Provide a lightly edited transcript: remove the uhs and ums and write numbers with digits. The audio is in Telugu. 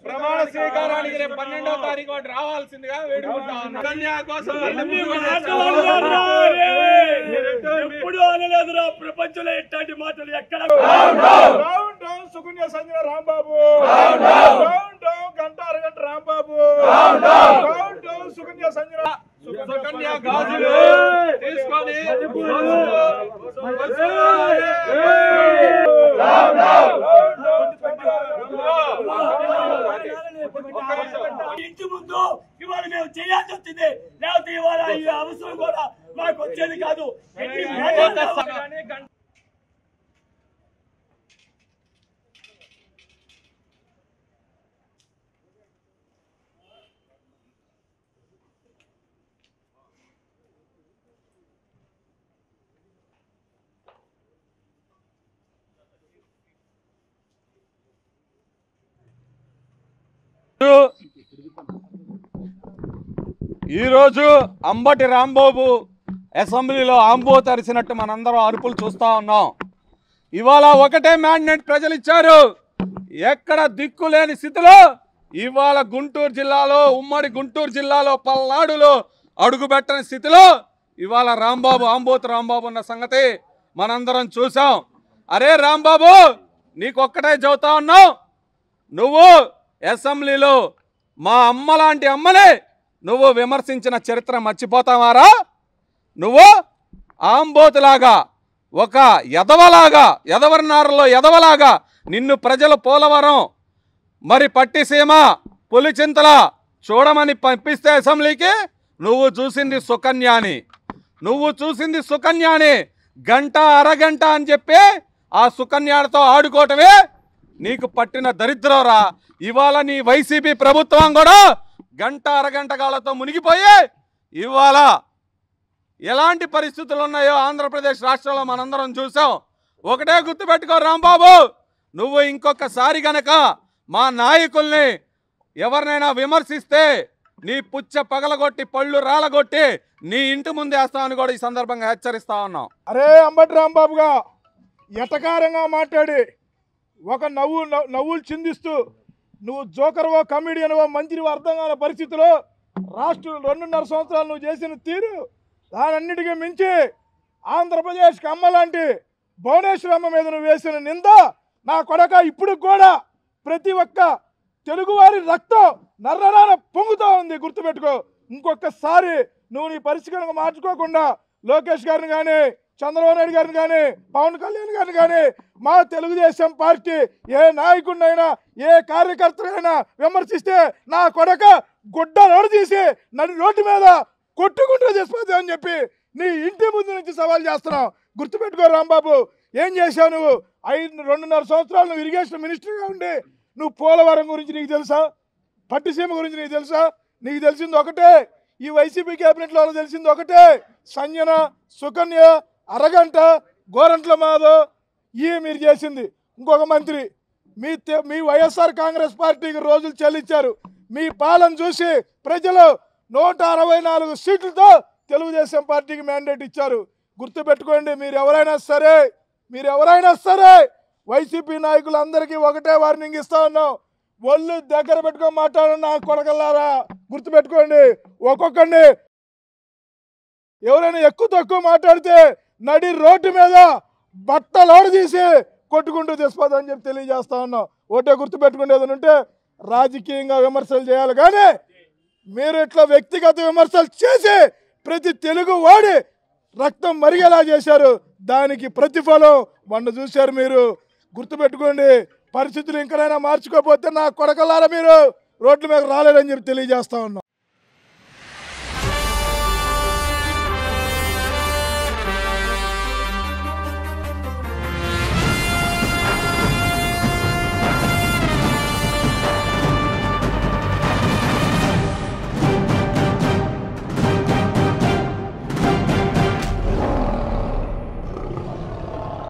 ప్రమాణ స్వీకారానికి 12వ తారీఖు వాటి రావాల్సిందిగా వేడుకుంటాను. ప్రపంచంలో ఎట్లాంటి మాటలు ఎక్కడ సుకన్య సంజయ్ రాంబాబు గంట అరగంట రాంబాబు సుకన్య సంజయ్ సుకన్య గాజులు తీసుకొని ఇంటి ముందు ఇవాళ మేము చేయాల్సి వచ్చింది, లేకపోతే ఇవాళ ఈ అవసరం కూడా మాకు వచ్చేది కాదు. ఈరోజు అంబటి రాంబాబు అసెంబ్లీలో ఆంబో తరిసినట్టు మనందరం అరుపులు చూస్తూ ఉన్నాం. ఇవాళ ఒకటే మ్యాండేట్ ప్రజలు ఇచ్చారు. ఎక్కడ దిక్కు లేని స్థితిలో ఇవాళ గుంటూరు జిల్లాలో, ఉమ్మడి గుంటూరు జిల్లాలో పల్నాడులో అడుగుపెట్టని స్థితిలో ఇవాళ రాంబాబు, ఆంబోతు రాంబాబు ఉన్న సంగతి మనందరం చూసాం. అరే రాంబాబు, నీకొక్కటే చెబుతా ఉన్నాం, నువ్వు అసెంబ్లీలో మా అమ్మ లాంటి అమ్మని నువ్వు విమర్శించిన చరిత్ర మర్చిపోతావారా? నువ్వు ఆంబోతులాగా, ఒక ఎదవలాగా, ఎదవర్నారులో ఎదవలాగా నిన్ను ప్రజలు పోలవరం, మరి పట్టిసీమ, పులిచింతల చూడమని పంపిస్తే అసెంబ్లీకి నువ్వు చూసింది సుకన్యాని. గంట అరగంట అని చెప్పి ఆ సుకన్యాలతో ఆడుకోవటమే నీకు పట్టిన దరిద్రంరా. ఇవాళ నీ వైసీపీ ప్రభుత్వం కూడా గంట అరగంట కాలతో మునిగిపోయి ఇవాళ ఎలాంటి పరిస్థితులు ఉన్నాయో ఆంధ్రప్రదేశ్ రాష్ట్రంలో మనందరం చూసాం. ఒకటే గుర్తుపెట్టుకో రాంబాబు, నువ్వు ఇంకొకసారి గనక మా నాయకుల్ని ఎవరినైనా విమర్శిస్తే నీ పుచ్చ పగలగొట్టి, పళ్ళు రాలగొట్టి నీ ఇంటి ముందు వేస్తామని కూడా ఈ సందర్భంగా హెచ్చరిస్తా ఉన్నాం. అరే అంబటి రాంబాబుగా ఎటకారంగా మాట్లాడి ఒక నవ్వులు చిందిస్తూ నువ్వు జోకర్వో, కమెడియన్వో, మంత్రివో అర్థం కాని పరిస్థితిలో రాష్ట్రం 2.5 సంవత్సరాలు నువ్వు చేసిన తీరు, దానన్నిటికీ మించి ఆంధ్రప్రదేశ్కి అమ్మ లాంటి భువనేశ్వరమ్మ మీద నువ్వు వేసిన నింద, నా కొడక ఇప్పుడు కూడా ప్రతి ఒక్క తెలుగువారి రక్తం నర్రరాన పొంగుతూ ఉంది. గుర్తుపెట్టుకో. ఇంకొకసారి నువ్వు నీ పరిస్థితి మార్చుకోకుండా లోకేష్ గారిని కానీ, చంద్రబాబు నాయుడు గారిని కానీ, పవన్ కళ్యాణ్ గారిని కానీ, మా తెలుగుదేశం పార్టీ ఏ నాయకుడినైనా, ఏ కార్యకర్తనైనా విమర్శిస్తే నా కొడక గుడ్డ రోడ్డు తీసి నన్ను రోడ్డు మీద కొట్టుకుంటూ తీసుకుపోతా అని చెప్పి నీ ఇంటి ముందు నుంచి సవాల్ చేస్తున్నావు. గుర్తుపెట్టుకో రాంబాబు, ఏం చేశావు నువ్వు? 2.5 సంవత్సరాలు నువ్వు ఇరిగేషన్ మినిస్టర్గా ఉండి నువ్వు పోలవరం గురించి నీకు తెలుసా? పట్టిసీమ గురించి నీకు తెలుసా? నీకు తెలిసింది ఒకటే, ఈ వైసీపీ క్యాబినెట్లో తెలిసింది ఒకటే, సంజన, సుకన్య, అరగంట, గోరంట్ల మాధవ్, ఇవి మీరు చేసింది. ఇంకొక మంత్రి మీ వైఎస్ఆర్ కాంగ్రెస్ పార్టీకి రోజులు చెల్లించారు. మీ పాలన చూసి ప్రజలు 164 సీట్లతో తెలుగుదేశం పార్టీకి మ్యాండేట్ ఇచ్చారు. గుర్తుపెట్టుకోండి, మీరు ఎవరైనా సరే వైసీపీ నాయకులందరికీ ఒకటే వార్నింగ్ ఇస్తా ఉన్నాం, ఒళ్ళు దగ్గర పెట్టుకొని మాట్లాడండి నా కొడకల్లారా. గుర్తుపెట్టుకోండి, ఒక్కొక్కడిని ఎవరైనా ఎక్కువ తక్కువ మాట్లాడితే నడి రోడ్డు మీద బట్టలోడు తీసి కొట్టుకుంటూ తెచ్చిపోదని చెప్పి తెలియజేస్తా ఉన్నాం. ఒకటే గుర్తుపెట్టుకుంటే ఏదైనా ఉంటే రాజకీయంగా విమర్శలు చేయాలి, కానీ మీరు ఇట్లా వ్యక్తిగత విమర్శలు చేసి ప్రతి తెలుగు వాడి రక్తం మరిగేలా చేశారు. దానికి ప్రతిఫలం మొన్న చూశారు మీరు. గుర్తుపెట్టుకోండి, పరిస్థితులు ఇంకనైనా మార్చుకోకపోతే నా కొడకలారా మీరు రోడ్ల మీద రాలేదని చెప్పి తెలియజేస్తా ఉన్నాం.